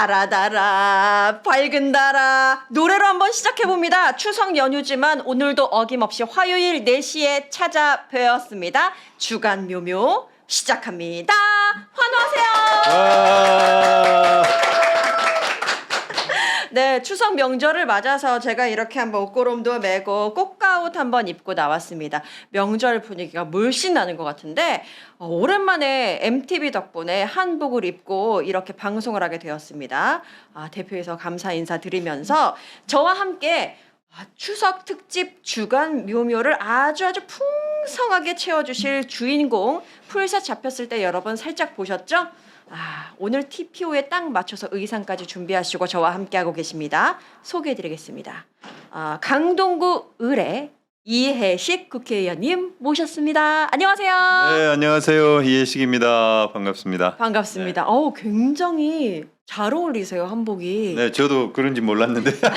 달아 밝은 달아 노래로 한번 시작해봅니다. 추석 연휴지만 오늘도 어김없이 화요일 4시에 찾아뵈었습니다. 주간 묘묘 시작합니다. 환호하세요. 네, 추석 명절을 맞아서 제가 이렇게 한번 옷고름도 메고 꽃가옷 한번 입고 나왔습니다. 명절 분위기가 물씬 나는 것 같은데 오랜만에 MTV 덕분에 한복을 입고 이렇게 방송을 하게 되었습니다. 대표에서 감사 인사드리면서 저와 함께 추석 특집 주간 묘묘를 아주 풍성하게 채워주실 주인공 풀샷 잡혔을 때 여러분 살짝 보셨죠? 오늘 TPO에 딱 맞춰서 의상까지 준비하시고 저와 함께하고 계십니다. 소개해드리겠습니다. 강동구 의뢰 이혜식 국회의원님 모셨습니다. 안녕하세요. 네, 안녕하세요. 이혜식입니다. 반갑습니다. 반갑습니다. 네. 굉장히 잘 어울리세요, 한복이. 네, 저도 그런지 몰랐는데. 네.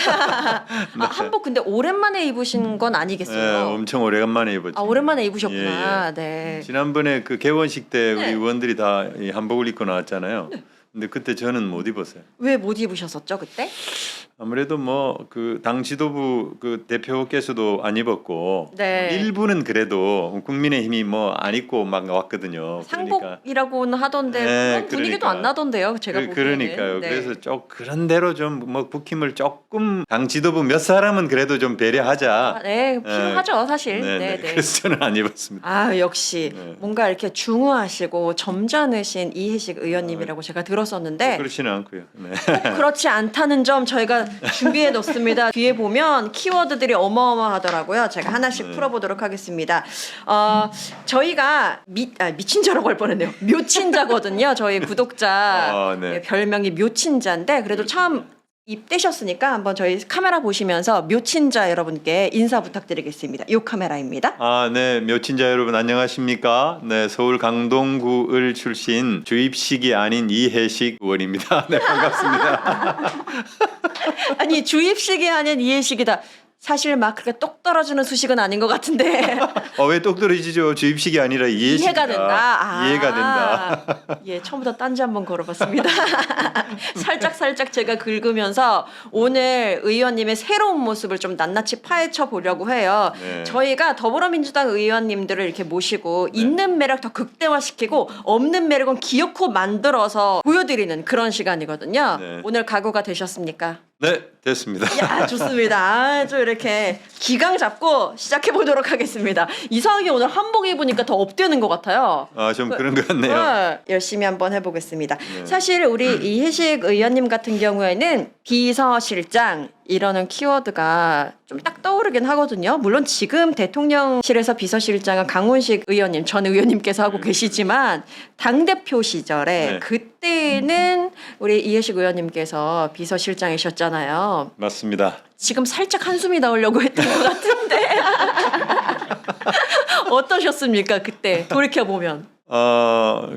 한복 근데 오랜만에 입으신 건 아니겠어요? 네, 엄청 오래간만에 입었죠. 오랜만에 입으셨구나. 예. 네. 지난번에 그 개원식 때 우리 네. 의원들이 다 이 한복을 입고 나왔잖아요. 근데 그때 저는 못 입었어요. 왜 못 입으셨었죠, 그때? 아무래도 뭐 그 당 지도부 그 대표께서도 안 입었고 네. 일부는 그래도 국민의힘이 뭐 안 입고 막 왔거든요. 그러니까 상복이라고는 하던데 네, 그런 분위기도 그러니까. 안 나던데요, 제가 보기에는. 그러니까요. 네. 그래서 좀 그런 대로 좀 뭐 국힘을 조금 당 지도부 몇 사람은 그래도 좀 배려하자. 네, 필요하죠, 사실. 네, 네, 네. 네. 그래서 저는 안 입었습니다. 역시 네. 뭔가 이렇게 중후하시고 점잖으신 이혜식 의원님이라고 제가 들었었는데 그렇지는 않고요. 네. 그렇지 않다는 점 저희가 준비해 놓습니다. 뒤에 보면 키워드들이 어마어마하더라고요. 제가 하나씩 네. 풀어보도록 하겠습니다. 저희가 미친 자라고 할 뻔했네요. 묘친자거든요. 저희 구독자 네. 별명이 묘친자인데 그래도 처음 입대셨으니까 한번 저희 카메라 보시면서 묘친자 여러분께 인사 부탁드리겠습니다. 이 카메라입니다. 네. 묘친자 여러분 안녕하십니까? 네, 서울 강동구을 출신 주입식이 아닌 이혜식 의원입니다. 네, 반갑습니다. 아니 주입식이 아닌 이해식이다. 사실 막 그렇게 똑 떨어지는 수식은 아닌 것 같은데 왜 똑 떨어지죠? 주입식이 아니라 이해식이다. 이해가 된다. 이해가 된다. 예, 처음부터 딴지 한번 걸어봤습니다. 살짝 제가 긁으면서 오늘 의원님의 새로운 모습을 좀 낱낱이 파헤쳐 보려고 해요. 네. 저희가 더불어민주당 의원님들을 이렇게 모시고 있는 매력 더 극대화시키고 없는 매력은 기어코 만들어서 보여드리는 그런 시간이거든요. 네. 오늘 각오가 되셨습니까? 네, 됐습니다. 야, 좋습니다. 아주 이렇게 기강 잡고 시작해 보도록 하겠습니다. 이상하게 오늘 한복 입으니까 더 업되는 것 같아요. 좀 그런 것 같네요. 열심히 한번 해보겠습니다. 네. 사실 우리 이혜식 의원님 같은 경우에는 비서실장 이러는 키워드가 좀 딱 떠오르긴 하거든요. 물론 지금 대통령실에서 비서실장은 강훈식 의원님, 전 의원님께서 하고 계시지만 당대표 시절에 네. 그때는 우리 이혜식 의원님께서 비서실장이셨잖아요. 맞습니다. 지금 살짝 한숨이 나오려고 했던 것 같은데 어떠셨습니까? 그때 돌이켜보면.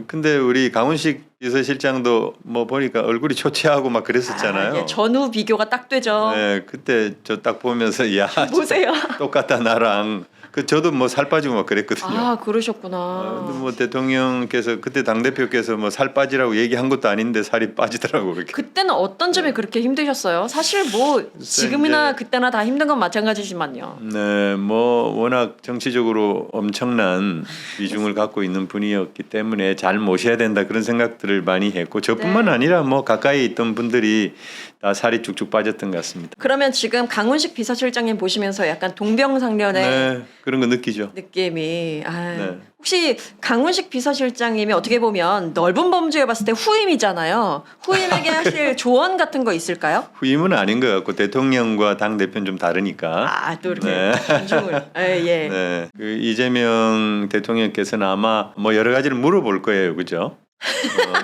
근데 우리 강훈식 비서실장도 뭐 보니까 얼굴이 초췌하고 막 그랬었잖아요. 예, 전후 비교가 딱 되죠. 네, 그때 저 딱 보면서 야, 보세요. 똑같다 나랑. 저도 뭐 살 빠지고 막 그랬거든요. 그러셨구나. 근데 뭐 대통령께서 그때 당 대표께서 뭐 살 빠지라고 얘기한 것도 아닌데 살이 빠지더라고 그렇게. 그때는 어떤 점이 그렇게 힘드셨어요? 사실 뭐 지금이나 이제- 그때나 다 힘든 건 마찬가지지만요. 네, 뭐 워낙 정치적으로 엄청난 비중을 갖고 있는 분이었기 때문에 잘 모셔야 된다 그런 생각들을 많이 했고 저뿐만 네. 아니라 뭐 가까이 있던 분들이 다 살이 쭉쭉 빠졌던 것 같습니다. 그러면 지금 강훈식 비서실장님 보시면서 약간 동병상련의 네, 그런 거 느끼죠. 느낌이 네. 혹시 강훈식 비서실장님이 어떻게 보면 넓은 범주에 봤을 때 후임이잖아요. 후임에게 하실 조언 같은 거 있을까요? 후임은 아닌 것 같고 대통령과 당 대표는 좀 다르니까. 또 이렇게 네. 존중을. 예. 네, 그 이재명 대통령께서는 아마 뭐 여러 가지를 물어볼 거예요, 그죠?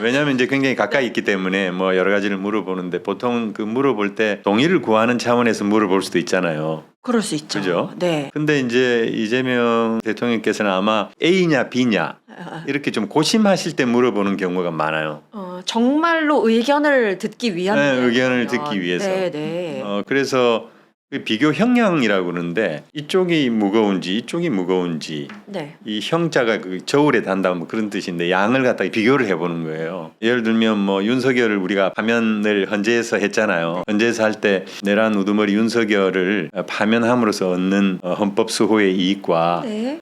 왜냐하면 이제 굉장히 가까이 있기 때문에 뭐 여러 가지를 물어보는데 보통 그 물어볼 때 동의를 구하는 차원에서 물어볼 수도 있잖아요. 그럴 수 있죠. 그죠? 네. 근데 이제 이재명 대통령께서는 아마 A냐 B냐 이렇게 좀 고심하실 때 물어보는 경우가 많아요. 정말로 의견을 듣기 위한 네, 의견을 거군요. 듣기 위해서. 네. 그래서 그 비교 형량이라고 그러는데 이쪽이 무거운지 이쪽이 무거운지 네. 이 형자가 그 저울에 단다 뭐 그런 뜻인데 양을 갖다가 비교를 해보는 거예요. 예를 들면 뭐 윤석열을 우리가 파면을 헌재에서 했잖아요. 헌재에서 할 때 내란 우두머리 윤석열을 파면함으로써 얻는 헌법 수호의 이익과 네.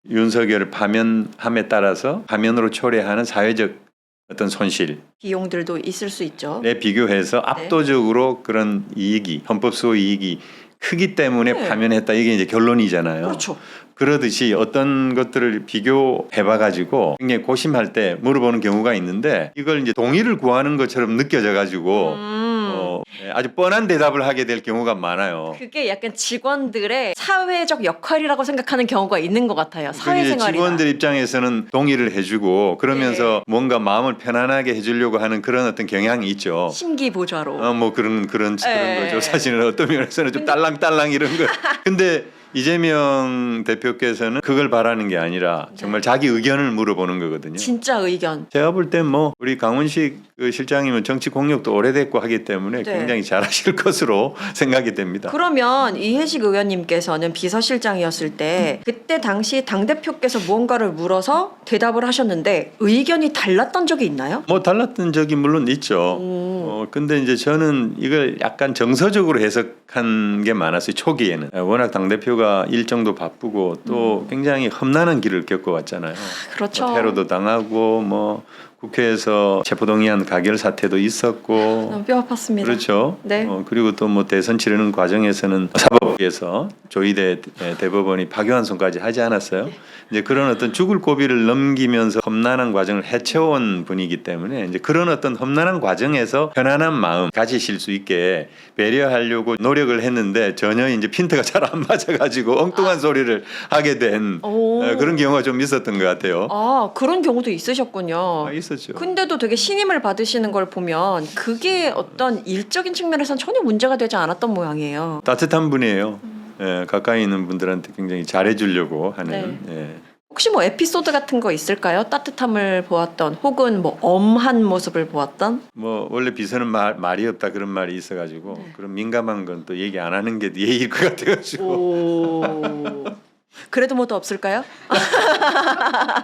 윤석열을 파면함에 따라서 파면으로 초래하는 사회적 어떤 손실에 비용들도 있을 수 있죠. 비교해서 압도적으로 그런 이익이 헌법 수호 이익이 크기 때문에 네. 파면했다 이게 이제 결론이잖아요. 그렇죠. 그러듯이 어떤 것들을 비교해봐 가지고 굉장히 고심할 때 물어보는 경우가 있는데 이걸 이제 동의를 구하는 것처럼 느껴져 가지고 아주 뻔한 대답을 하게 될 경우가 많아요. 그게 약간 직원들의 사회적 역할이라고 생각하는 경우가 있는 것 같아요. 이제 사회생활이나. 직원들 입장에서는 동의를 해주고 그러면서 뭔가 마음을 편안하게 해주려고 하는 그런 어떤 경향이 있죠. 심기보좌로. 뭐 그런 예. 거죠. 사실은 어떤 면에서는 좀 딸랑딸랑 이런 거. 근데 이재명 대표께서는 그걸 바라는 게 아니라 정말 자기 의견을 물어보는 거거든요. 진짜 의견. 제가 볼 땐 뭐 우리 강훈식 그 실장님은 정치 공력도 오래됐고 하기 때문에 네. 굉장히 잘하실 것으로 생각이 됩니다. 그러면 이해식 의원님께서는 비서실장이었을 때 그때 당시 당대표께서 무언가를 물어서 대답을 하셨는데 의견이 달랐던 적이 있나요? 뭐 달랐던 적이 물론 있죠. 근데 이제 저는 이걸 약간 정서적으로 해석한 게 많았어요. 초기에는 워낙 당대표가 일정도 바쁘고 또 굉장히 험난한 길을 겪어왔잖아요. 그렇죠. 뭐 테러도 당하고 뭐 국회에서 체포동의안 가결 사태도 있었고 너무 뼈 아팠습니다. 그렇죠. 네. 그리고 또 뭐 대선 치르는 과정에서는 사법부에서 조희대 대법원이 파기환송까지 하지 않았어요. 이제 그런 어떤 죽을 고비를 넘기면서 험난한 과정을 헤쳐온 분이기 때문에 이제 그런 어떤 험난한 과정에서 편안한 마음 가지실 수 있게 배려하려고 노력을 했는데 전혀 이제 핀트가 잘 안 맞아가지고 엉뚱한 소리를 하게 된 오. 그런 경우가 좀 있었던 것 같아요. 아, 그런 경우도 있으셨군요. 있었죠. 근데도 되게 신임을 받으시는 걸 보면 그게 어떤 일적인 측면에서는 전혀 문제가 되지 않았던 모양이에요. 따뜻한 분이에요. 가까이 있는 분들한테 굉장히 잘해주려고 하는. 혹시 뭐 에피소드 같은 거 있을까요? 따뜻함을 보았던 혹은 뭐 엄한 모습을 보았던? 뭐 원래 비서는 말이 없다 그런 말이 있어가지고 그런 민감한 건 또 얘기 안 하는 게 예의일 것 같아가지고. 오. 그래도 뭐 더 없을까요?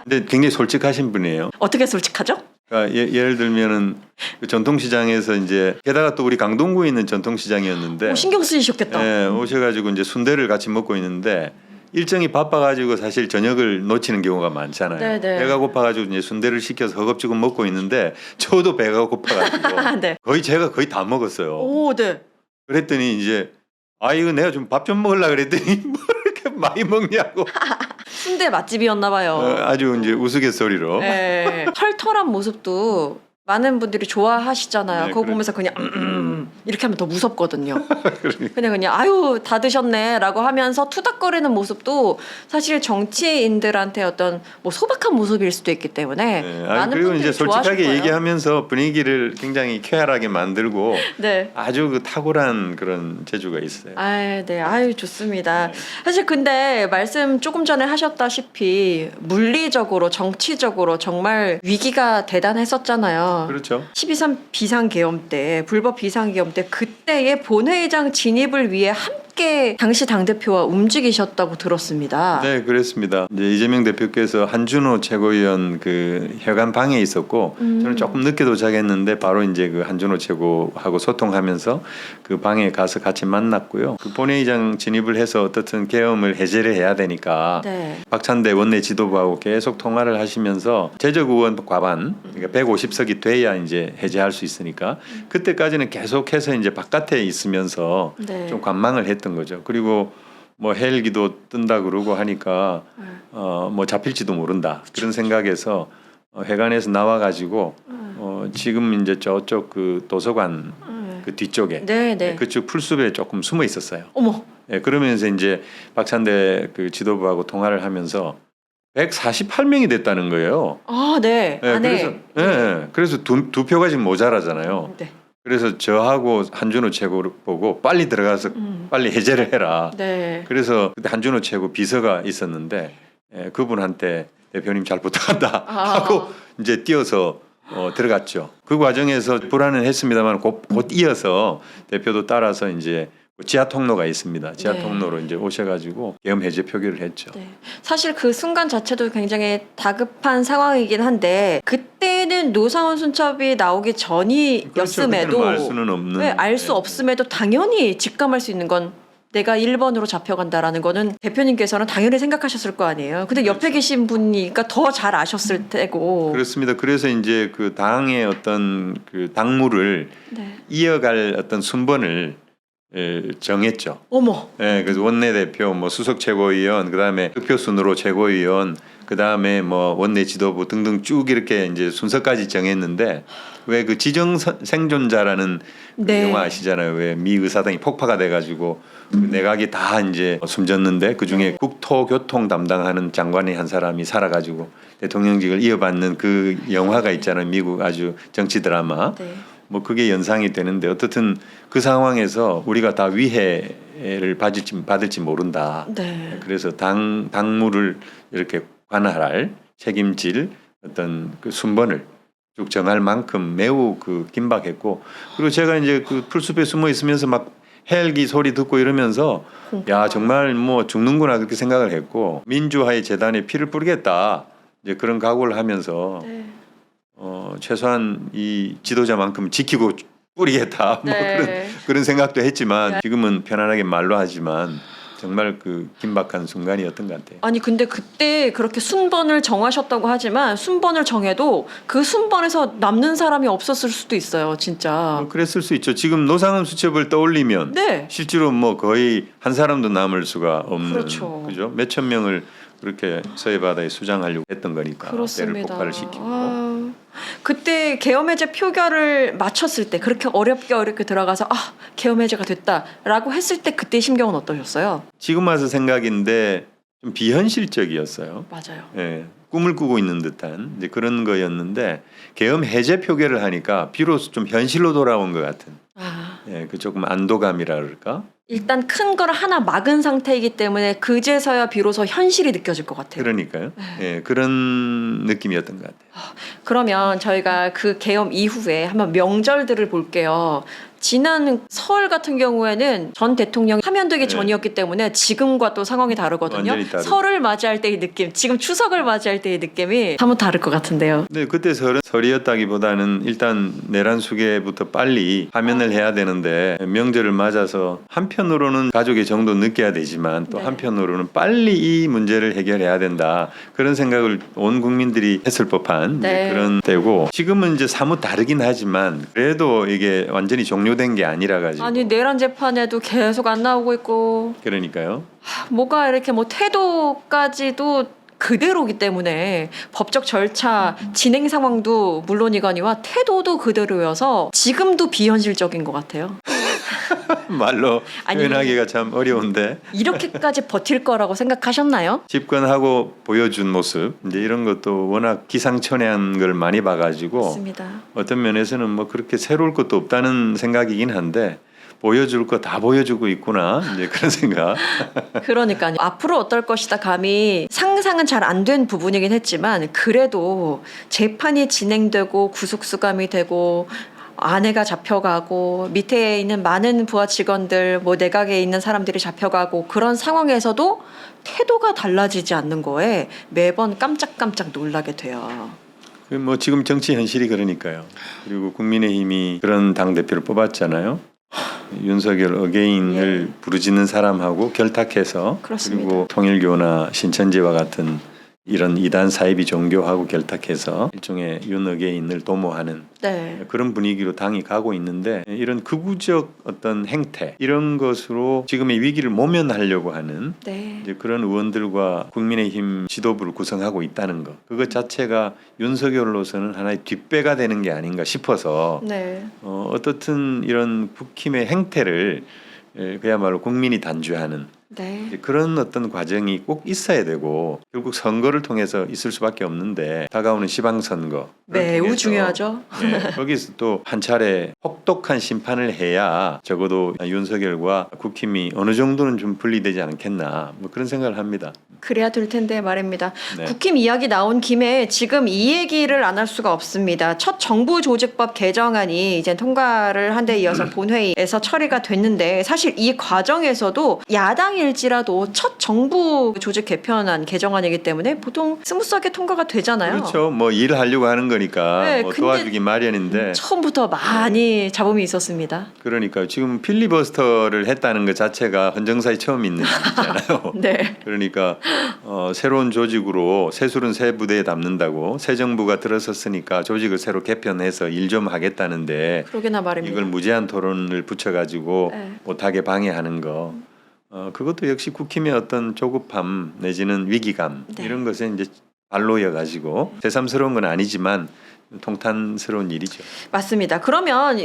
근데 굉장히 솔직하신 분이에요. 어떻게 솔직하죠? 그러니까 예를 들면은 그 전통시장에서 이제 게다가 또 우리 강동구에 있는 전통시장이었는데 신경 쓰이셨겠다. 오셔가지고 이제 순대를 같이 먹고 있는데 일정이 바빠가지고 사실 저녁을 놓치는 경우가 많잖아요. 네네. 배가 고파가지고 이제 순대를 시켜서 허겁지겁 먹고 있는데 저도 배가 고파가지고 네. 제가 거의 다 먹었어요. 오, 네. 그랬더니 이제 이거 내가 좀 밥 좀 먹으려 그랬더니 뭐 이렇게 많이 먹냐고 순대 맛집이었나 봐요. 아주 이제 우스갯소리로. 네. 털털한 모습도 많은 분들이 좋아하시잖아요. 네, 그거 그래. 보면서 그냥 이렇게 하면 더 무섭거든요. 그냥 아유 다 드셨네라고 하면서 투닥거리는 모습도 사실 정치인들한테 어떤 뭐 소박한 모습일 수도 있기 때문에 많은 그리고 분들이 이제 좋아하실 솔직하게 거예요. 얘기하면서 분위기를 굉장히 쾌활하게 만들고 네. 아주 그 탁월한 그런 재주가 있어요. 네. 아유, 좋습니다. 사실 근데 말씀 조금 전에 하셨다시피 물리적으로 정치적으로 정말 위기가 대단했었잖아요. 그렇죠. 12.3 비상계엄 때 불법 비상계엄 때 그때의 본회의장 진입을 위해 함께 당시 당대표와 움직이셨다고 들었습니다. 네, 그랬습니다. 이제 이재명 대표께서 한준호 최고위원 그 혈관 방에 있었고 저는 조금 늦게 도착했는데 바로 이제 그 한준호 최고하고 소통하면서 그 방에 가서 같이 만났고요. 그 본회의장 진입을 해서 어떻든 계엄을 해제를 해야 되니까 네. 박찬대 원내 지도부하고 계속 통화를 하시면서 재적 의원 과반 그러니까 150석이 돼야 이제 해제할 수 있으니까 그때까지는 계속해서 이제 바깥에 있으면서 네. 좀 관망을 했던 거죠. 그리고 뭐 헬기도 뜬다 그러고 하니까 뭐 잡힐지도 모른다 그런 생각에서 회관에서 나와 가지고 지금 이제 저쪽 그 도서관 그 뒤쪽에 네. 그쪽 풀숲에 조금 숨어 있었어요. 어머. 그러면서 이제 박찬대 그 지도부하고 통화를 하면서 148명이 됐다는 거예요. 네. 그래서 두 표가 지금 모자라잖아요. 네. 그래서 저하고 한준호 최고를 보고 빨리 들어가서 빨리 해제를 해라. 네. 그래서 그때 한준호 최고 비서가 있었는데 그분한테 대표님 잘 부탁한다 하고 이제 뛰어서 들어갔죠. 그 과정에서 불안은 했습니다만 곧 이어서 대표도 따라서 이제 지하 통로가 있습니다. 지하 네. 통로로 이제 오셔가지고 계엄 해제 표기를 했죠. 네. 사실 그 순간 자체도 굉장히 다급한 상황이긴 한데 그때는 노사원 순첩이 나오기 전이었음에도 그렇죠. 그때는 알 수는 없는. 네, 알 수 없음에도 당연히 직감할 수 있는 건 내가 1번으로 잡혀간다라는 거는 대표님께서는 당연히 생각하셨을 거 아니에요. 근데 옆에 그렇죠. 계신 분이니까 더 잘 아셨을 테고. 그렇습니다. 그래서 이제 그 당의 어떤 그 당무를 네. 이어갈 어떤 순번을 정했죠. 어머. 예, 그래서 원내대표, 뭐 수석 최고위원, 그다음에 득표 순으로 최고위원, 그다음에 뭐 원내 지도부 등등 쭉 이렇게 이제 순서까지 정했는데 왜 그 지정 생존자라는 그 네. 영화 아시잖아요. 왜 미 의사당이 폭파가 돼가지고 그 내각이 다 이제 숨졌는데 그 중에 국토교통 담당하는 장관이 한 사람이 살아가지고 대통령직을 이어받는 그 영화가 있잖아요. 미국 아주 정치 드라마. 네. 뭐 그게 연상이 되는데 어떻든 그 상황에서 우리가 다 위해를 받을지 모른다. 네. 그래서 당무를 이렇게 관할할 책임질 어떤 그 순번을 쭉 정할 만큼 매우 그 긴박했고 그리고 제가 이제 그 풀숲에 숨어 있으면서 막 헬기 소리 듣고 이러면서 야 정말 뭐 죽는구나 그렇게 생각을 했고 민주화의 재단에 피를 뿌리겠다 이제 그런 각오를 하면서 네. 최소한 이 지도자만큼 지키고 뿌리겠다 뭐 네. 그런 생각도 했지만 지금은 편안하게 말로 하지만 정말 그 긴박한 순간이었던 것 같아요. 아니 근데 그때 그렇게 순번을 정하셨다고 하지만 순번을 정해도 그 순번에서 남는 사람이 없었을 수도 있어요, 진짜. 뭐 그랬을 수 있죠. 지금 노상훈 수첩을 떠올리면 네. 실제로 뭐 거의 한 사람도 남을 수가 없는 그렇죠. 그죠? 몇천 명을 그렇게 서해 바다에 수장하려고 했던 거니까 배를 그렇습니다. 폭발을 시키고 그때 계엄해제 표결을 마쳤을 때 그렇게 어렵게 들어가서 계엄해제가 됐다라고 했을 때 그때 심경은 어떠셨어요? 지금 와서 생각인데 좀 비현실적이었어요. 맞아요. 예, 꿈을 꾸고 있는 듯한 이제 그런 거였는데 계엄 해제 표결을 하니까 비로소 좀 현실로 돌아온 것 같은 예, 그 조금 안도감이라 그럴까? 일단 큰 걸 하나 막은 상태이기 때문에 그제서야 비로소 현실이 느껴질 것 같아요. 그러니까요. 예, 그런 느낌이었던 것 같아요. 그러면 저희가 그 계엄 이후에 한번 명절들을 볼게요. 지난 설 같은 경우에는 전 대통령이 파면되기 네. 전이었기 때문에 지금과 또 상황이 다르거든요. 완전히 다르죠. 설을 맞이할 때의 느낌, 지금 추석을 맞이할 때의 느낌이 한번 다를 것 같은데요. 네, 그때 설이었다기보다는 일단 내란 수계부터 빨리 파면을 해야 되는데 명절을 맞아서 한편으로는 가족의 정도 느껴야 되지만 또 네. 한편으로는 빨리 이 문제를 해결해야 된다 그런 생각을 온 국민들이 했을 법한 이제 네. 그런 때고 지금은 이제 사뭇 다르긴 하지만 그래도 이게 완전히 종료된 게 아니라 가지고 아니 내란 재판에도 계속 안 나오고 있고 그러니까요. 뭐가 이렇게 뭐 태도까지도 그대로기 때문에 법적 절차 진행 상황도 물론이거니와 태도도 그대로여서 지금도 비현실적인 것 같아요. 말로 아니, 표현하기가 참 어려운데 이렇게까지 버틸 거라고 생각하셨나요? 집권하고 보여준 모습 이제 이런 것도 워낙 기상천외한 걸 많이 봐가지고 맞습니다. 어떤 면에서는 뭐 그렇게 새로울 것도 없다는 생각이긴 한데 보여줄 거 다 보여주고 있구나 이제 그런 생각. 그러니까요. 앞으로 어떨 것이다 감히 상상은 잘 안 된 부분이긴 했지만 그래도 재판이 진행되고 구속수감이 되고 아내가 잡혀가고 밑에 있는 많은 부하 직원들 뭐 내각에 있는 사람들이 잡혀가고 그런 상황에서도 태도가 달라지지 않는 거에 매번 깜짝깜짝 놀라게 돼요. 뭐 지금 정치 현실이 그러니까요. 그리고 국민의힘이 그런 당 대표를 뽑았잖아요. 윤석열 어게인을 부르짖는 사람하고 결탁해서 그렇습니다. 그리고 통일교나 신천지와 같은 이런 이단 사이비 종교하고 결탁해서 일종의 윤 어게인을 도모하는 네. 그런 분위기로 당이 가고 있는데 이런 극우적 어떤 행태 이런 것으로 지금의 위기를 모면하려고 하는 네. 이제 그런 의원들과 국민의힘 지도부를 구성하고 있다는 것 그것 자체가 윤석열로서는 하나의 뒷배가 되는 게 아닌가 싶어서 네. 어떻든 이런 국힘의 행태를 그야말로 국민이 단죄하는 네. 이제 그런 어떤 과정이 꼭 있어야 되고 결국 선거를 통해서 있을 수밖에 없는데 다가오는 지방선거 매우 중요하죠. 거기서 또 한 차례 혹독한 심판을 해야 적어도 윤석열과 국힘이 어느 정도는 좀 분리되지 않겠나 뭐 그런 생각을 합니다. 그래야 될 텐데 말입니다. 네. 국힘 이야기 나온 김에 지금 이 얘기를 안 할 수가 없습니다. 첫 정부조직법 개정안이 이제 통과를 한 데 이어서 본회의에서 처리가 됐는데 사실 이 과정에서도 야당일지라도 첫 정부 조직 개편안 개정안이기 때문에 보통 스무스하게 통과가 되잖아요. 그렇죠. 뭐 일을 하려고 하는 거니까 네, 뭐 근데 도와주기 마련인데 처음부터 많이 잡음이 있었습니다. 그러니까 지금 필리버스터를 했다는 것 자체가 헌정사에 처음 있는 일이잖아요. 네. 그러니까 새로운 조직으로 새술은 새 부대에 담는다고 새 정부가 들어섰으니까 조직을 새로 개편해서 일 좀 하겠다는데 그러게나 말입니다. 이걸 무제한 토론을 붙여가지고 네. 못하게 방해하는 거 그것도 역시 국힘의 어떤 조급함 내지는 위기감 네. 이런 것에 이제 발로여 가지고 새삼스러운 건 아니지만 통탄스러운 일이죠. 맞습니다. 그러면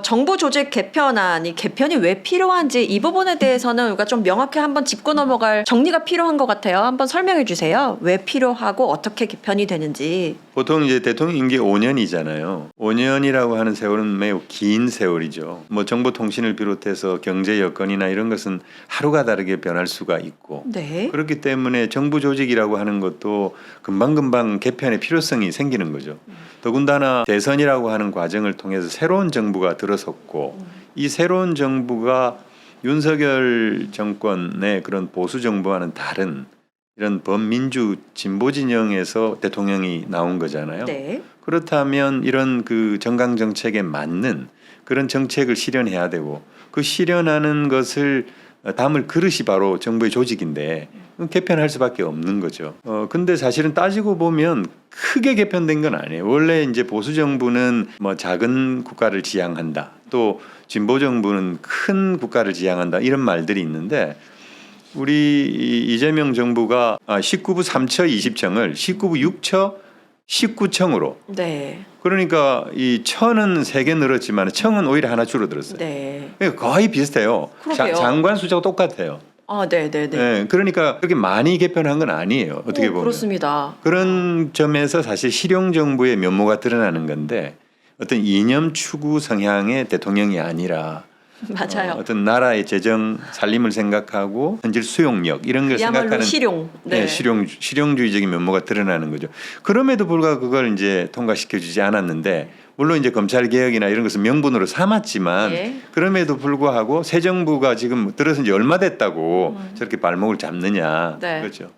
정부 조직 개편안이 개편이 왜 필요한지 이 부분에 대해서는 우리가 좀 명확히 한번 짚고 넘어갈 정리가 필요한 것 같아요. 한번 설명해 주세요. 왜 필요하고 어떻게 개편이 되는지. 보통 이제 대통령 임기 5년이잖아요. 5년이라고 하는 세월은 매우 긴 세월이죠. 뭐 정보통신을 비롯해서 경제 여건이나 이런 것은 하루가 다르게 변할 수가 있고 네. 그렇기 때문에 정부 조직이라고 하는 것도 금방금방 개편의 필요성이 생기는 거죠. 더군다나 대선이라고 하는 과정을 통해서 새로운 정부가 들어섰고 이 새로운 정부가 윤석열 정권의 그런 보수 정부와는 다른 이런 범민주 진보 진영에서 대통령이 나온 거잖아요. 네. 그렇다면 이런 그 정강 정책에 맞는 그런 정책을 실현해야 되고 그 실현하는 것을 담을 그릇이 바로 정부의 조직인데 개편할 수밖에 없는 거죠. 근데 사실은 따지고 보면 크게 개편된 건 아니에요. 원래 이제 보수 정부는 뭐 작은 국가를 지향한다. 또 진보 정부는 큰 국가를 지향한다. 이런 말들이 있는데 우리 이재명 정부가 19부 3처 20청을 19부 6처 19청으로 네. 그러니까 이 처는 3개 늘었지만 청은 오히려 하나 줄어들었어요. 네. 그러니까 거의 비슷해요. 그러게요. 장관 숫자가 똑같아요. 아, 네, 네, 네. 네, 그러니까 그렇게 많이 개편한 건 아니에요. 어떻게 보면. 그렇습니다. 그런 점에서 사실 실용 정부의 면모가 드러나는 건데 어떤 이념 추구 성향의 대통령이 아니라 맞아요. 어떤 나라의 재정 살림을 생각하고 현실 수용력 이런 걸 그야말로 생각하는 실용. 네. 실용주의적인 면모가 드러나는 거죠. 그럼에도 불구하고 그걸 이제 통과시켜 주지 않았는데 물론 이제 검찰 개혁이나 이런 것을 명분으로 삼았지만 예. 그럼에도 불구하고 새 정부가 지금 들어선 지 얼마 됐다고 저렇게 발목을 잡느냐. 네. 그렇죠.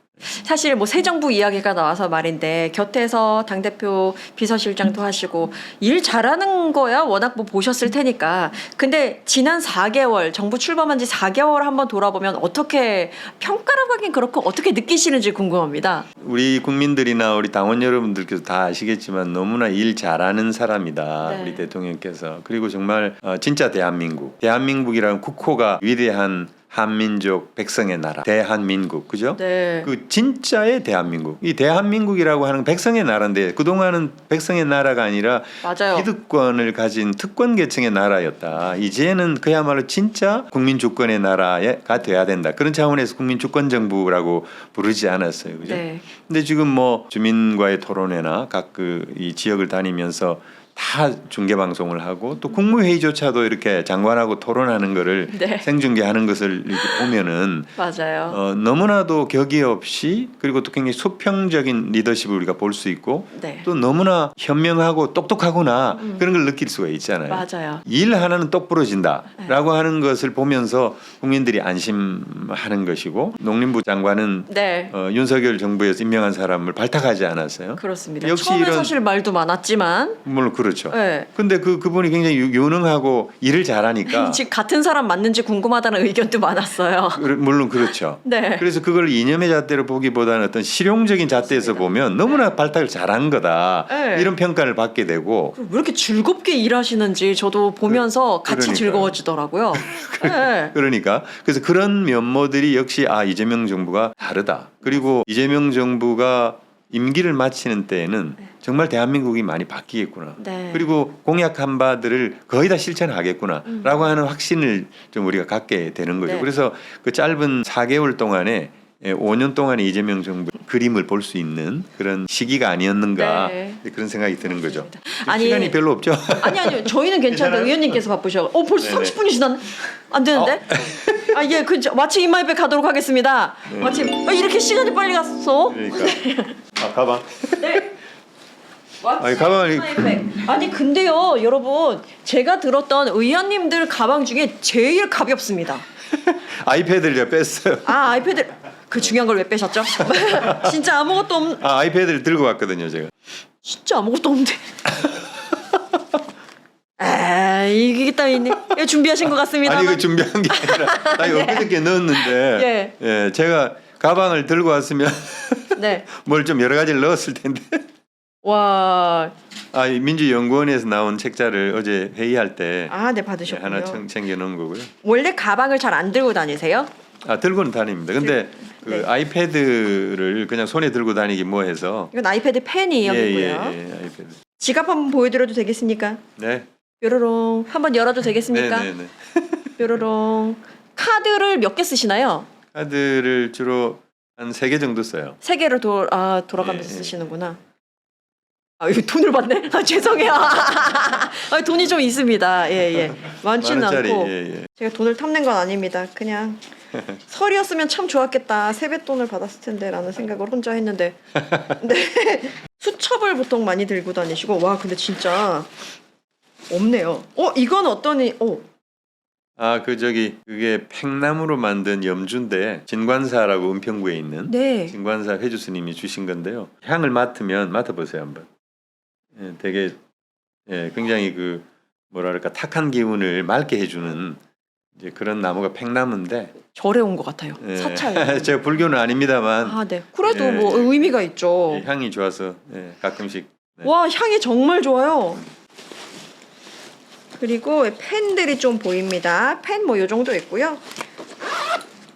사실 뭐 새 정부 이야기가 나와서 말인데 곁에서 당대표 비서실장도 하시고 일 잘하는 거야 워낙 뭐 보셨을 테니까 근데 지난 4개월 정부 출범한 지 4개월 한번 돌아보면 어떻게 평가라고 하긴 그렇고 어떻게 느끼시는지 궁금합니다. 우리 국민들이나 우리 당원 여러분들께서 다 아시겠지만 너무나 일 잘하는 사람이다. 네. 우리 대통령께서. 그리고 정말 진짜 대한민국이라는 국호가 위대한 한민족 백성의 나라 대한민국 그죠? 네. 그 진짜의 대한민국 이 대한민국이라고 하는 백성의 나라인데 그동안은 백성의 나라가 아니라 맞아요. 기득권을 가진 특권 계층의 나라였다. 이제는 그야말로 진짜 국민 주권의 나라가 돼야 된다. 그런 차원에서 국민 주권 정부라고 부르지 않았어요. 그죠? 네. 근데 지금 뭐 주민과의 토론회나 각 그 이 지역을 다니면서 다 중계 방송을 하고 또 국무회의조차도 이렇게 장관하고 토론하는 거를 네. 생중계하는 것을 이렇게 보면은 맞아요. 너무나도 격의 없이 그리고 또 굉장히 수평적인 리더십을 우리가 볼 수 있고 네. 또 너무나 현명하고 똑똑하구나 그런 걸 느낄 수가 있잖아요. 맞아요. 일 하나는 똑 부러진다라고 하는 것을 보면서 국민들이 안심하는 것이고 농림부 장관은 네. 윤석열 정부에서 임명한 사람을 발탁하지 않았어요. 그렇습니다. 역시 처음에 이런- 사실 말도 많았지만 물론 그렇죠. 네. 근데 그분이 굉장히 유능하고 일을 잘하니까 지금 같은 사람 맞는지 궁금하다는 의견도 많았어요. 물론 그렇죠. 네. 그래서 그걸 이념의 잣대로 보기보다는 어떤 실용적인 잣대에서 보면 너무나 발탁을 잘한 거다. 네. 이런 평가를 받게 되고 왜 이렇게 즐겁게 일하시는지 저도 보면서 같이 그러니까요. 즐거워지더라고요. 네. 그러니까 그래서 그런 면모들이 역시 이재명 정부가 다르다. 그리고 이재명 정부가 임기를 마치는 때에는 네. 정말 대한민국이 많이 바뀌겠구나. 네. 그리고 공약한 바들을 거의 다 실천하겠구나라고 하는 확신을 좀 우리가 갖게 되는 거죠. 네. 그래서 그 짧은 4개월 동안에 5년 동안의 이재명 정부 그림을 볼 수 있는 그런 시기가 아니었는가 네. 그런 생각이 드는 거죠. 아니, 시간이 별로 없죠. 아니요. 저희는 괜찮은데 괜찮아요? 의원님께서 바쁘셔. 벌써 네네. 30분이 지났네. 안 되는데? 아, 예, 왓츠 인마이백 가도록 하겠습니다. 네. 왓츠, 이렇게 시간이 빨리 갔어? 그러니까 아 가방. 네. 아니, 가방이- 왓츠 아니 근데요, 여러분, 제가 들었던 의원님들 가방 중에 제일 가볍습니다. 아이패드를 제가 뺐어요. 아, 아이패드 그 중요한 걸 왜 빼셨죠? 진짜 아무것도 없. 아 아이패드를 들고 왔거든요 제가. 진짜 아무것도 없는데. 아, 이게 딱 있네. 예, 준비하신 것 같습니다. 아니 이거 준비한 게 아니라 나 이거 엊그저께 넣었는데 예, 제가 가방을 들고 왔으면 네. 뭘 좀 여러 가지를 넣었을 텐데 와. 아, 이 민주연구원에서 나온 책자를 어제 회의할 때 아, 네, 받으셨군요. 하나 챙겨 놓은 거고요. 원래 가방을 잘 안 들고 다니세요? 아 들고는 다닙니다. 근데 그 네. 아이패드를 그냥 손에 들고 다니기 뭐해서 이건 아이패드 펜이 여기고요. 예, 아이패드. 지갑 한번 보여드려도 되겠습니까? 네. 뾰로롱. 한번 열어도 되겠습니까? 네네네. 뾰로롱. 카드를 몇 개 쓰시나요? 카드를 주로 한 3개 정도 써요. 세 개를 돌아가면서 예, 예. 쓰시는구나. 아, 이거 돈을 받네. 아, 죄송해요. 아, 돈이 좀 있습니다. 예, 예. 많지는 만 원짜리, 않고. 예, 예. 제가 돈을 탐낸 건 아닙니다. 그냥 설이었으면 참 좋았겠다. 세뱃돈을 받았을 텐데라는 생각을 혼자 했는데. 네. 수첩을 보통 많이 들고 다니시고 와, 근데 진짜 없네요. 이건 아, 그게 팽나무로 만든 염주인데 진관사라고 은평구에 있는 네. 진관사 회주 스님이 주신 건데요. 향을 맡아보세요 한번. 예, 되게 굉장히 그 뭐랄까 탁한 기운을 맑게 해주는 이제 그런 나무가 팽나무인데. 절에 온 것 같아요. 예. 사찰. 제가 불교는 아닙니다만 아, 네. 그래도 예. 뭐 의미가 있죠. 향이 좋아서 가끔씩. 네. 와, 향이 정말 좋아요. 그리고 펜들이 좀 보입니다. 펜 뭐 요 정도 있고요.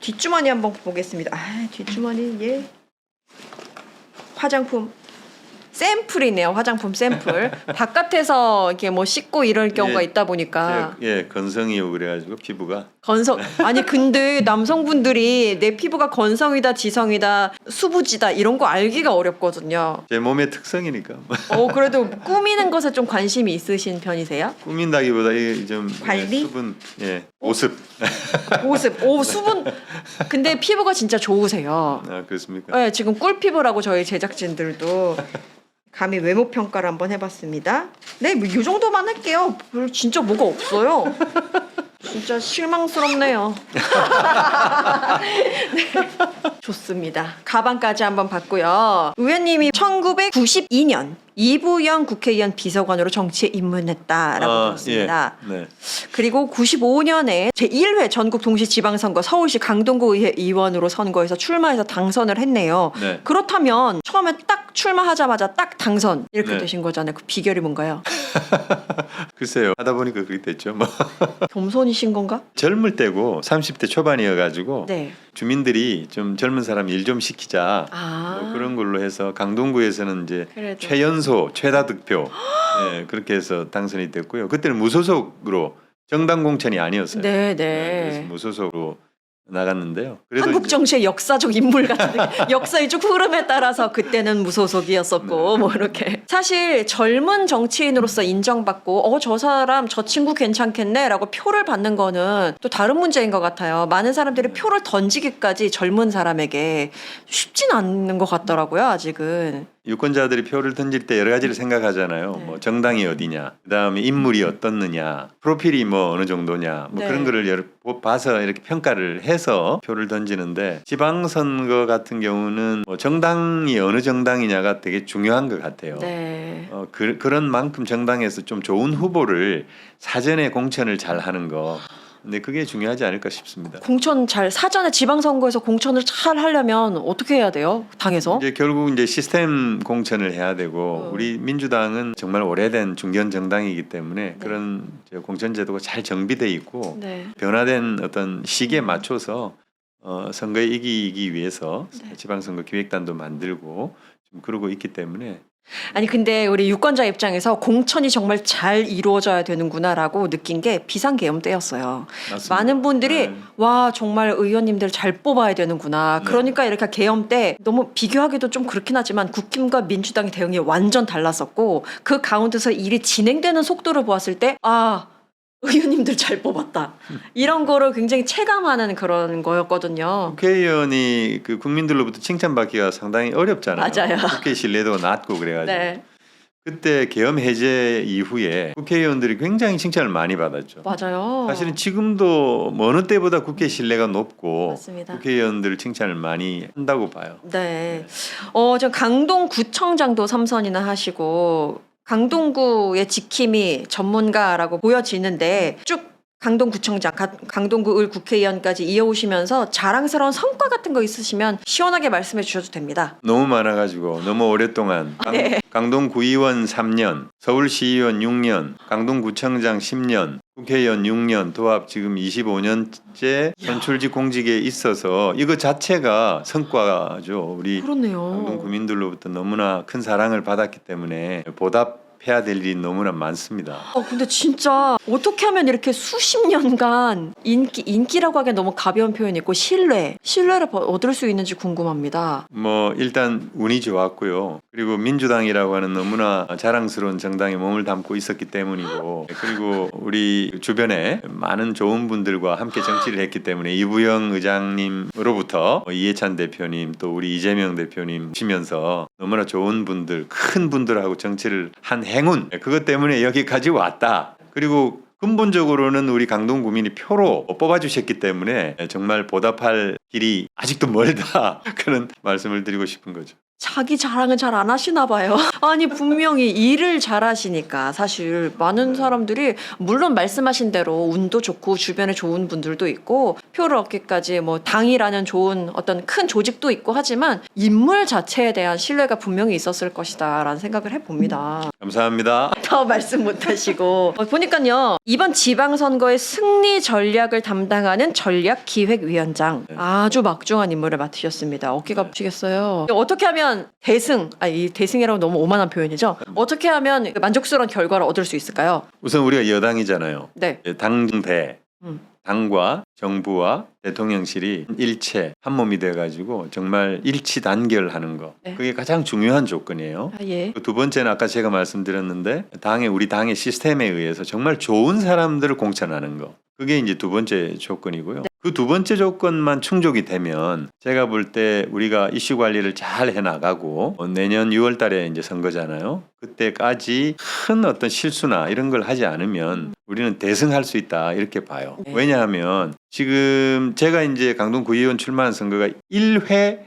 뒷주머니 한번 보겠습니다. 아, 뒷주머니 예. 화장품 샘플이네요. 화장품 샘플. 바깥에서 이렇게 뭐 씻고 이럴 경우가 예. 있다 보니까 건성이요 그래가지고 피부가. 건성. 아니 근데 남성분들이 내 피부가 건성이다, 지성이다, 수부지다 이런 거 알기가 어렵거든요. 제 몸의 특성이니까. 그래도 꾸미는 것에 좀 관심이 있으신 편이세요? 꾸민다기보다 좀 관리? 수분, 보습. 보습. 수분. 근데 피부가 진짜 좋으세요. 아 그렇습니까? 네, 지금 꿀피부라고 저희 제작진들도 감히 외모 평가를 한번 해봤습니다. 네, 뭐 이 정도만 할게요. 진짜 뭐가 없어요. 진짜 실망스럽네요. 네, 좋습니다. 가방까지 한번 봤고요. 의원님이 1992년 이부영 국회의원 비서관으로 정치에 입문했다라고 들었습니다. 예. 네. 그리고 95년에 제1회 전국 동시지방선거 서울시 강동구 의회 의원으로 선거에서 출마해서 당선을 했네요. 네. 그렇다면 처음에 딱 출마하자마자 딱 당선 이렇게 네. 되신 거잖아요. 그 비결이 뭔가요? 글쎄요. 하다 보니까 그렇게 됐죠. 뭐 겸손이신 건가? 젊을 때고 30대 초반이어가지고 네. 주민들이 좀 젊은 사람 일 좀 시키자. 아. 뭐 그런 걸로 해서 강동구에서는 이제 그래도. 최연소 최다 득표 그렇게 해서 당선이 됐고요. 그때는 무소속으로 정당 공천이 아니었어요. 네, 그래서 네. 무소속으로 나갔는데요. 그래도 한국 이제 정치의 역사적 인물 같은 역사의 쭉 흐름에 따라서 그때는 무소속이었었고 뭐 이렇게 사실 젊은 정치인으로서 인정받고 저 사람 저 친구 괜찮겠네라고 표를 받는 거는 또 다른 문제인 것 같아요. 많은 사람들이 표를 던지기까지 젊은 사람에게 쉽진 않는 것 같더라고요. 아직은. 유권자들이 표를 던질 때 여러 가지를 생각하잖아요. 네. 뭐 정당이 어디냐, 그다음에 인물이 어떻느냐, 프로필이 뭐 어느 정도냐, 뭐 네. 그런 거를 봐서 이렇게 평가를 해서 표를 던지는데 지방선거 같은 경우는 뭐 정당이 어느 정당이냐가 되게 중요한 것 같아요. 네. 그런 만큼 정당에서 좀 좋은 후보를 사전에 공천을 잘 하는 거. 근데 그게 중요하지 않을까 싶습니다. 사전에 지방선거에서 공천을 잘 하려면 어떻게 해야 돼요? 당에서? 이제 결국 이제 시스템 공천을 해야 되고 우리 민주당은 정말 오래된 중견 정당이기 때문에 그런 공천 제도가 잘 정비돼 있고 네. 변화된 어떤 시기에 맞춰서 선거에 이기기 위해서 네. 지방선거 기획단도 만들고 그러고 있기 때문에 아니 근데 우리 유권자 입장에서 공천이 정말 잘 이루어져야 되는구나라고 느낀 게 비상계엄 때였어요. 맞습니다. 많은 분들이 네. 와 정말 의원님들 잘 뽑아야 되는구나. 네. 그러니까 이렇게 계엄 때 너무 비교하기도 좀 그렇긴 하지만 국힘과 민주당의 대응이 완전 달랐었고 그 가운데서 일이 진행되는 속도를 보았을 때 의원님들 잘 뽑았다. 이런 거를 굉장히 체감하는 그런 거였거든요. 국회의원이 그 국민들로부터 칭찬받기가 상당히 어렵잖아요. 맞아요. 국회 신뢰도가 낮고 그래가지고 네, 그때 계엄 해제 이후에 국회의원들이 굉장히 칭찬을 많이 받았죠. 맞아요. 사실은 지금도 뭐 어느 때보다 국회 신뢰가 높고 맞습니다. 국회의원들 칭찬을 많이 한다고 봐요. 네. 저 강동구청장도 3선이나 하시고 강동구의 지킴이 전문가라고 보여지는데 쭉 강동구청장, 강동구 을 국회의원까지 이어오시면서 자랑스러운 성과 같은 거 있으시면 시원하게 말씀해 주셔도 됩니다. 너무 많아가지고 너무 오랫동안 네. 강동구의원 3년, 서울시의원 6년, 강동구청장 10년, 국회의원 6년, 도합 지금 25년째 선출직 공직에 있어서 이거 자체가 성과죠. 우리 강동 그렇네요. 구민들로부터 너무나 큰 사랑을 받았기 때문에 보답해야 될 일이 너무나 많습니다. 근데 진짜 어떻게 하면 이렇게 수십 년간 인기라고 하기엔 너무 가벼운 표현이고 신뢰를 얻을 수 있는지 궁금합니다. 뭐 일단 운이 좋았고요. 그리고 민주당이라고 하는 너무나 자랑스러운 정당에 몸을 담고 있었기 때문이고, 그리고 우리 주변에 많은 좋은 분들과 함께 정치를 했기 때문에 이부영 의장님으로부터 이해찬 대표님 또 우리 이재명 대표님 치면서 너무나 좋은 분들, 큰 분들하고 정치를 한 행운, 그것 때문에 여기까지 왔다. 그리고 근본적으로는 우리 강동 구민이 표로 뽑아주셨기 때문에 정말 보답할 길이 아직도 멀다. 그런 말씀을 드리고 싶은 거죠. 자기 자랑을 잘 안 하시나 봐요. 아니 분명히 일을 잘하시니까 사실 많은 사람들이 물론 말씀하신 대로 운도 좋고 주변에 좋은 분들도 있고 표를 얻기까지 뭐 당이라는 좋은 어떤 큰 조직도 있고 하지만 인물 자체에 대한 신뢰가 분명히 있었을 것이다라는 생각을 해봅니다. 감사합니다. 더 말씀 못하시고 보니까요 이번 지방선거의 승리 전략을 담당하는 전략기획위원장 아주 막중한 임무를 맡으셨습니다. 어깨가 아프시겠어요. 어떻게 하면 이 대승이라고 너무 오만한 표현이죠. 어떻게 하면 만족스러운 결과를 얻을 수 있을까요? 우선 우리가 여당이잖아요. 네. 당대 음. 당과 정부와 대통령실이 일체 한 몸이 돼가지고 정말 일치 단결하는 거. 네. 그게 가장 중요한 조건이에요. 예. 두 번째는 아까 제가 말씀드렸는데 우리 당의 시스템에 의해서 정말 좋은 사람들을 공천하는 거. 그게 이제 두 번째 조건이고요. 그 두 번째 조건만 충족이 되면 제가 볼 때 우리가 이슈 관리를 잘 해나가고 내년 6월 달에 이제 선거잖아요. 그때까지 큰 어떤 실수나 이런 걸 하지 않으면 우리는 대승할 수 있다 이렇게 봐요. 네. 왜냐하면 지금 제가 이제 강동구의원 출마한 선거가 1회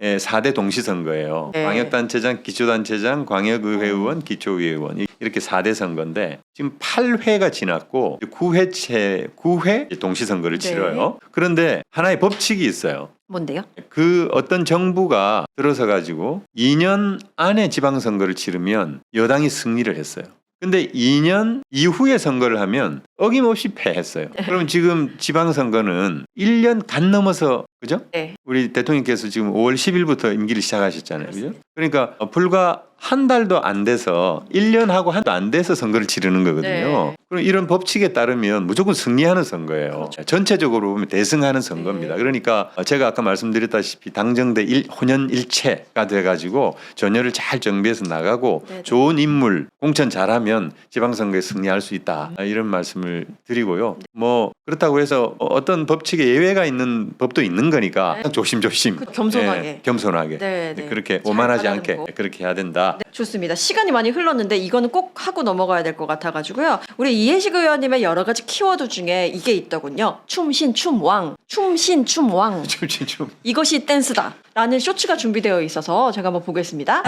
4대 동시선거예요. 네. 광역단체장, 기초단체장, 광역의회의원, 기초의회의원 이렇게 4대 선거인데 지금 8회가 지났고 9회 동시선거를 네. 치러요. 그런데 하나의 법칙이 있어요. 뭔데요? 그 어떤 정부가 들어서 가지고 2년 안에 지방선거를 치르면 여당이 승리를 했어요. 근데 2년 이후에 선거를 하면 어김없이 패했어요. 그럼 지금 지방선거는 1년 간 넘어서 그죠? 네. 우리 대통령께서 지금 5월 10일부터 임기를 시작하셨잖아요. 그죠? 그러니까 불과 한 달도 안 돼서 1년하고 한 달도 안 돼서 선거를 치르는 거거든요. 네. 그럼 이런 법칙에 따르면 무조건 승리하는 선거예요. 그렇죠. 전체적으로 보면 대승하는 선거입니다. 네. 그러니까 제가 아까 말씀드렸다시피 당정대 혼연일체가 돼가지고 전열을 잘 정비해서 나가고 네, 네. 좋은 인물 공천 잘하면 지방선거에 승리할 수 있다. 이런 말씀을 드리고요. 뭐 그렇다고 해서 어떤 법칙에 예외가 있는 법도 있는 거니까 네. 조심조심 겸손하게. 겸손하게 네, 네. 그렇게 잘 오만하지 않게 받아들고. 그렇게 해야 된다. 네, 좋습니다. 시간이 많이 흘렀는데 이거는 꼭 하고 넘어가야 될 것 같아가지고요. 우리 이해식 의원님의 여러 가지 키워드 중에 이게 있더군요. 춤신춤왕, 춤신춤왕. 좀 이것이 댄스다 라는 쇼츠가 준비되어 있어서 제가 한번 보겠습니다.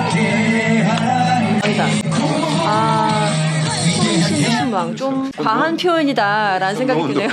춤신춤왕 좀 과한 표현이다 라는 생각이 너무 드네요.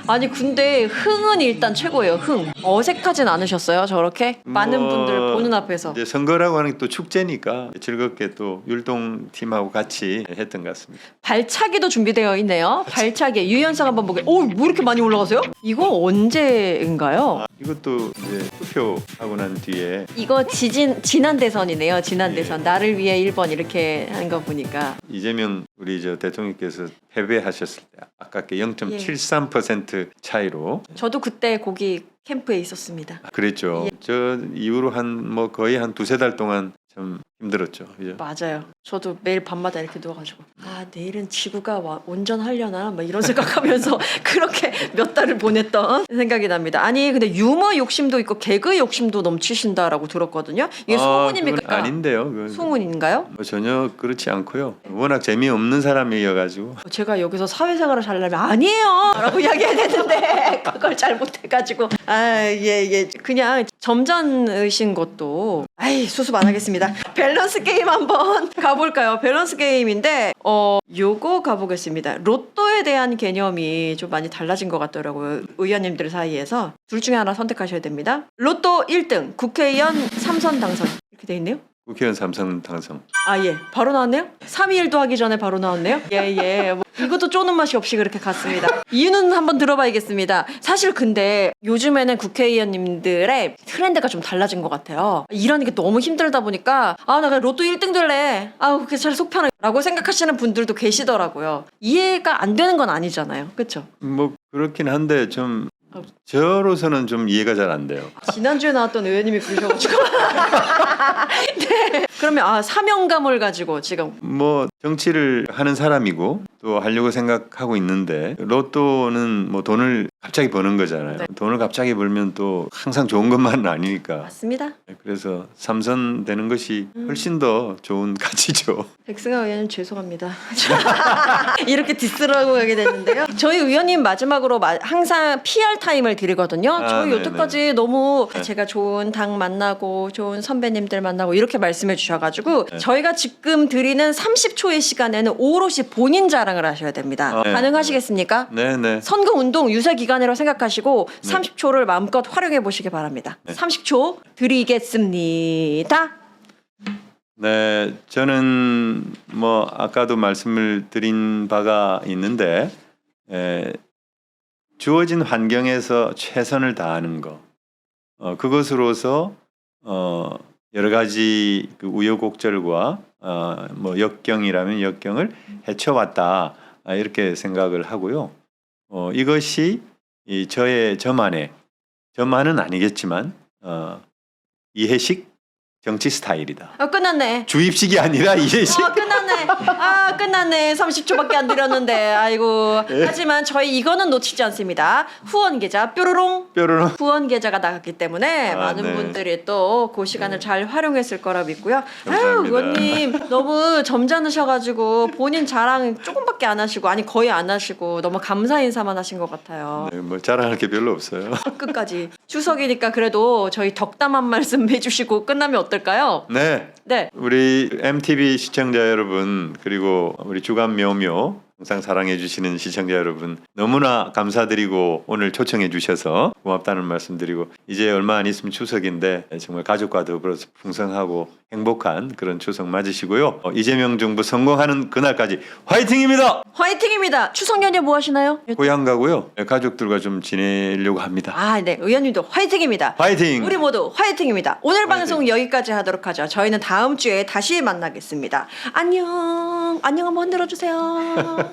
아니 근데 흥은 일단 최고예요. 흥. 어색하진 않으셨어요? 저렇게 많은 뭐, 분들 보는 앞에서. 이제 선거라고 하는 게 또 축제니까 즐겁게 또 율동 팀하고 같이 했던 것 같습니다. 발차기도 준비되어 있네요. 발차기 유연상 한번 보게. 오, 뭐 이렇게 많이 올라가세요? 이거 언제인가요? 이것도 이제 투표하고 난 뒤에 이거 지난 대선이네요. 지난 대선 나를 위해 1번 이렇게 한 거 보니까 이재명 우리 저 대통령께서 패배하셨을 때 아깝게 0.73% 차이로 저도 그때 거기 캠프에 있었습니다. 그랬죠. 저 이후로 뭐 거의 한 두세 달 동안 참 힘들었죠. 그죠? 맞아요. 저도 매일 밤마다 이렇게 누워가지고 내일은 지구가 온전하려나 막 이런 생각하면서 그렇게 몇 달을 보냈던 생각이 납니다. 아니 근데 유머 욕심도 있고 개그 욕심도 넘치신다라고 들었거든요. 이게 소문입니까? 그건 아닌데요. 그건 소문인가요? 뭐 전혀 그렇지 않고요. 워낙 재미없는 사람이어가지고 제가 여기서 사회생활을 잘하려면 아니에요 라고 이야기해야 되는데 그걸 잘 못해가지고 예 그냥 점잖으신 것도 수습 안 하겠습니다. 밸런스 게임 한번 가볼까요? 밸런스 게임인데 요거 가보겠습니다. 로또에 대한 개념이 좀 많이 달라진 것 같더라고요. 의원님들 사이에서 둘 중에 하나 선택하셔야 됩니다. 로또 1등 국회의원 3선 당선 이렇게 돼 있네요. 국회의원 3선 당선. 예. 바로 나왔네요? 3.1도 하기 전에 바로 나왔네요? 예. 뭐, 이것도 쪼는 맛이 없이 그렇게 갔습니다. 이유는 한번 들어봐야겠습니다. 사실 근데 요즘에는 국회의원님들의 트렌드가 좀 달라진 것 같아요. 일하는 게 너무 힘들다 보니까 나 그냥 로또 1등 될래. 그게 차라리 속 편해. 라고 생각하시는 분들도 계시더라고요. 이해가 안 되는 건 아니잖아요. 그렇죠? 뭐 그렇긴 한데 좀 저로서는 좀 이해가 잘 안 돼요. 지난주에 나왔던 의원님이 그러셔가지고 네. 그러면 사명감을 가지고 지금 뭐 정치를 하는 사람이고 또 하려고 생각하고 있는데 로또는 뭐 돈을 갑자기 버는 거잖아요. 네. 돈을 갑자기 벌면 또 항상 좋은 것만은 아니니까. 맞습니다. 그래서 3선 되는 것이 훨씬 더 좋은 가치죠. 백승아 의원님 죄송합니다. 이렇게 디스라고 가게 됐는데요. 저희 의원님 마지막으로 항상 PR 타임을 드리거든요. 저희 네네. 여태까지 너무 제가 좋은 당 만나고 좋은 선배님들 만나고 이렇게 말씀해 주셔가지고 저희가 지금 드리는 30초의 시간에는 오롯이 본인 자랑을 하셔야 됩니다. 네. 가능하시겠습니까? 네네. 선거운동 유세 기간이라고 생각하시고 30초를 마음껏 활용해 보시기 바랍니다. 30초 드리겠습니다. 네, 저는 뭐 아까도 말씀을 드린 바가 있는데 주어진 환경에서 최선을 다하는 거 그것으로서 여러 가지 그 우여곡절과 뭐 역경이라면 역경을 헤쳐왔다 이렇게 생각을 하고요. 이것이 저만은 아니겠지만 이해식 정치 스타일이다. 끝났네. 주입식이 아니라 이해식. 끝났네. 끝났네. 30초밖에 안 드렸는데. 아이고. 하지만 저희 이거는 놓치지 않습니다. 후원 계좌 뾰로롱. 후원 계좌가 나갔기 때문에 많은 네. 분들이 또 그 시간을 잘 활용했을 거라 믿고요. 감사합니다. 의원님 너무 점잖으셔가지고 본인 자랑 조금밖에 안 하시고 거의 안 하시고 너무 감사 인사만 하신 것 같아요. 네, 뭐 자랑할 게 별로 없어요. 끝까지. 추석이니까 그래도 저희 덕담 한 말씀 해주시고 끝나면 어떨까요? 네. 네. 우리 MTV 시청자 여러분 그리고 우리 주간 묘묘 항상 사랑해 주시는 시청자 여러분 너무나 감사드리고 오늘 초청해 주셔서 고맙다는 말씀드리고 이제 얼마 안 있으면 추석인데 정말 가족과 더불어서 풍성하고 행복한 그런 추석 맞으시고요. 이재명 정부 성공하는 그날까지 화이팅입니다. 화이팅입니다. 추석 연휴 뭐 하시나요? 고향 가고요. 가족들과 좀 지내려고 합니다. 네. 의원님도 화이팅입니다. 화이팅. 우리 모두 화이팅입니다. 오늘 화이팅. 방송 여기까지 하도록 하죠. 저희는 다음 주에 다시 만나겠습니다. 안녕. 안녕 한번 흔들어 주세요.